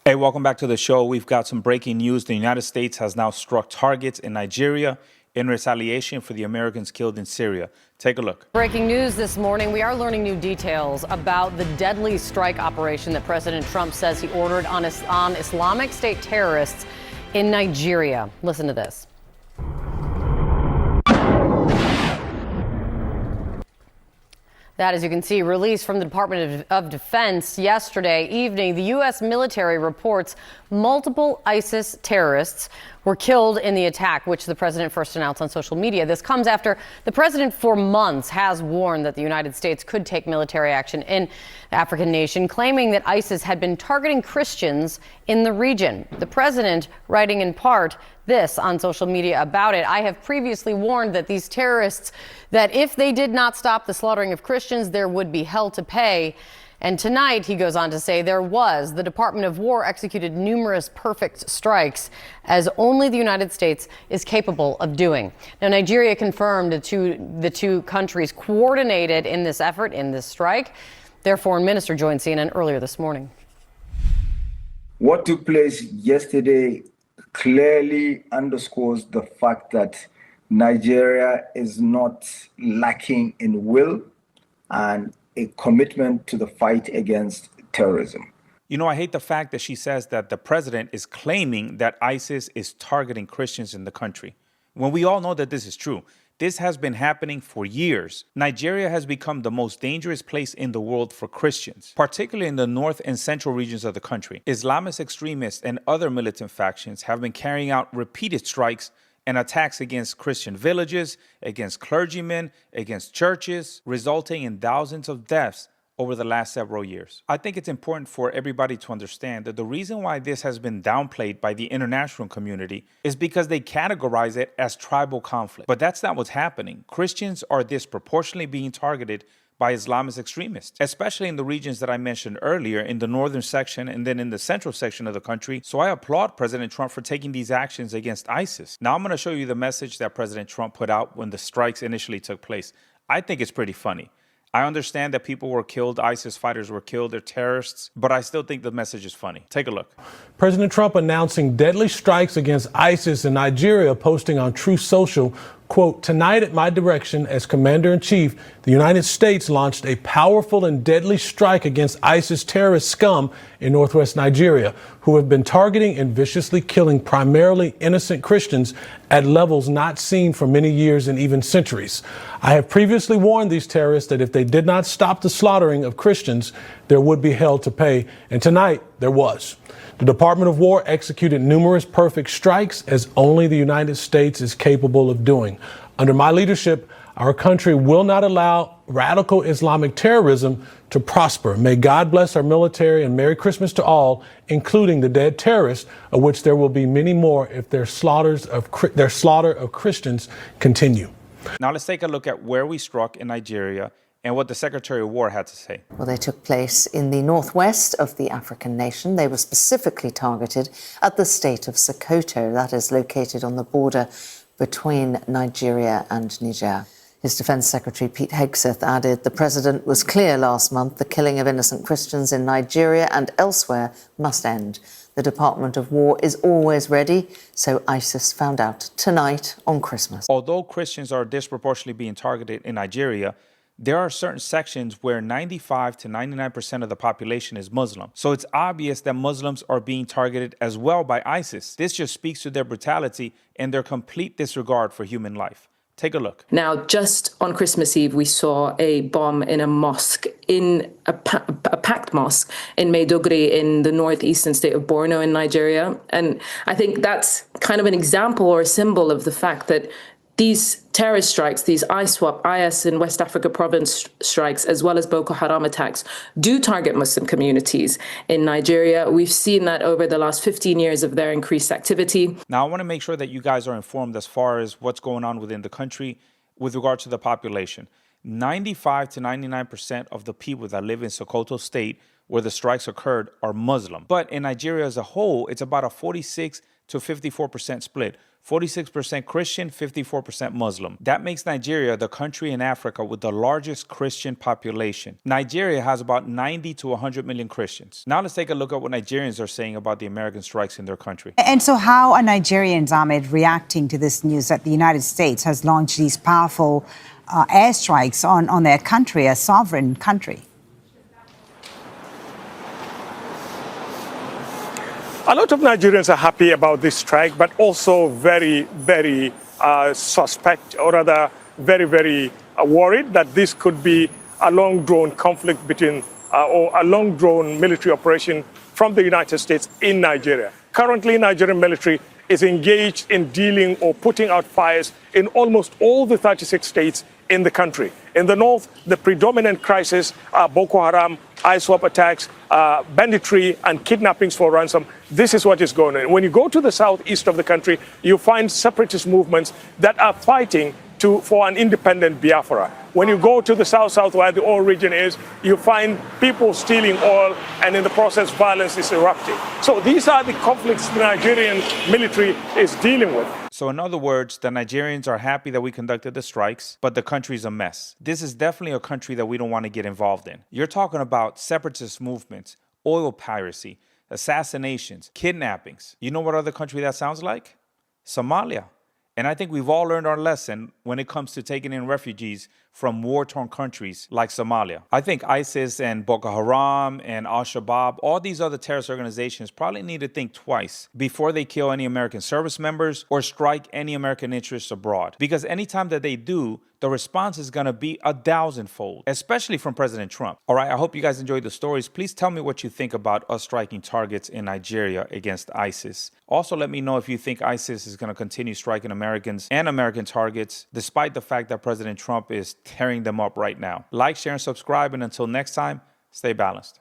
Hey, welcome back to the show. We've got some breaking news. The United States has now struck targets in Nigeria in retaliation for the Americans killed in Syria. Take a look. Breaking news this morning. We are learning new details about the deadly strike operation that President Trump says he ordered on Islamic State terrorists in Nigeria. Listen to this. That, as you can see, released from the Department of Defense yesterday evening. The U.S. military reports multiple ISIS terrorists were killed in the attack, which the president first announced on social media. This comes after the president for months has warned that the United States could take military action in the African nation, claiming that ISIS had been targeting Christians in the region. The president writing in part this on social media about it. I have previously warned that these terrorists, that if they did not stop the slaughtering of Christians, there would be hell to pay. And tonight, he goes on to say, the Department of War executed numerous perfect strikes, as only the United States is capable of doing. Now, Nigeria confirmed the two countries coordinated in this effort, in this strike. Their foreign minister joined CNN earlier this morning. What took place yesterday clearly underscores the fact that Nigeria is not lacking in will and a commitment to the fight against terrorism. You know, I hate the fact that she says that the president is claiming that ISIS is targeting Christians in the country, when we all know that this is true. This has been happening for years. Nigeria has become the most dangerous place in the world for Christians, particularly in the north and central regions of the country. Islamist extremists and other militant factions have been carrying out repeated strikes and attacks against Christian villages, against clergymen, against churches, resulting in thousands of deaths over the last several years. I think it's important for everybody to understand that the reason why this has been downplayed by the international community is because they categorize it as tribal conflict. But that's not what's happening. Christians are disproportionately being targeted by Islamist extremists, especially in the regions that I mentioned earlier, in the northern section and then in the central section of the country. So I applaud President Trump for taking these actions against ISIS. Now I'm going to show you the message that President Trump put out when the strikes initially took place. I think it's pretty funny. I understand that people were killed, ISIS fighters were killed, they're terrorists, but I still think the message is funny. Take a look. President Trump announcing deadly strikes against ISIS in Nigeria, posting on Truth Social, quote, "Tonight at my direction as Commander-in-Chief, the United States launched a powerful and deadly strike against ISIS terrorist scum in northwest Nigeria, who have been targeting and viciously killing primarily innocent Christians at levels not seen for many years and even centuries. I have previously warned these terrorists that if they did not stop the slaughtering of Christians, there would be hell to pay. And tonight, there was. The Department of War executed numerous perfect strikes, as only the United States is capable of doing. Under my leadership, our country will not allow radical Islamic terrorism to prosper. May God bless our military, and Merry Christmas to all, including the dead terrorists, of which there will be many more if their slaughter of Christians continue." Now let's take a look at where we struck in Nigeria and what the Secretary of War had to say. Well, they took place in the northwest of the African nation. They were specifically targeted at the state of Sokoto, that is located on the border between Nigeria and Niger. His Defense Secretary Pete Hegseth added, "The president was clear last month the killing of innocent Christians in Nigeria and elsewhere must end. The Department of War is always ready, so ISIS found out tonight on Christmas." Although Christians are disproportionately being targeted in Nigeria, there are certain sections where 95 to 99% of the population is Muslim. So it's obvious that Muslims are being targeted as well by ISIS. This just speaks to their brutality and their complete disregard for human life. Take a look. Now, just on Christmas Eve, we saw a bomb in a mosque, in a packed mosque in Maiduguri in the northeastern state of Borno in Nigeria. And I think that's kind of an example or a symbol of the fact that these terrorist strikes, these ISWAP, IS in West Africa province strikes, as well as Boko Haram attacks, do target Muslim communities in Nigeria. We've seen that over the last 15 years of their increased activity. Now, I want to make sure that you guys are informed as far as what's going on within the country with regard to the population. 95 to 99% of the people that live in Sokoto State, where the strikes occurred, are Muslim. But in Nigeria as a whole, it's about a 46 to 54% split. 46% Christian, 54% Muslim. That makes Nigeria the country in Africa with the largest Christian population. Nigeria has about 90 to 100 million Christians. Now let's take a look at what Nigerians are saying about the American strikes in their country. And so how are Nigerians, Ahmed, reacting to this news that the United States has launched these powerful airstrikes on their country, a sovereign country? A lot of Nigerians are happy about this strike, but also very, very suspect, or rather very, very worried that this could be a long-drawn conflict between, or a long-drawn military operation from the United States in Nigeria. Currently, Nigerian military is engaged in dealing or putting out fires in almost all the 36 states in the country. In the north, the predominant crisis are Boko Haram, ISWAP attacks, banditry, and kidnappings for ransom. This is what is going on. When you go to the southeast of the country, you find separatist movements that are fighting for an independent Biafra. When you go to the south where the oil region is, you find people stealing oil, and in the process, violence is erupting. So these are the conflicts the Nigerian military is dealing with. So in other words, the Nigerians are happy that we conducted the strikes, but the country's a mess. This is definitely a country that we don't want to get involved in. You're talking about separatist movements, oil piracy, assassinations, kidnappings. You know what other country that sounds like? Somalia. And I think we've all learned our lesson when it comes to taking in refugees from war-torn countries like Somalia. I think ISIS and Boko Haram and Al-Shabaab, all these other terrorist organizations probably need to think twice before they kill any American service members or strike any American interests abroad. Because anytime that they do, the response is going to be 1,000-fold, especially from President Trump. All right, I hope you guys enjoyed the stories. Please tell me what you think about us striking targets in Nigeria against ISIS. Also, let me know if you think ISIS is going to continue striking Americans and American targets, despite the fact that President Trump is tearing them up right now. Like, share, and subscribe. And until next time, stay balanced.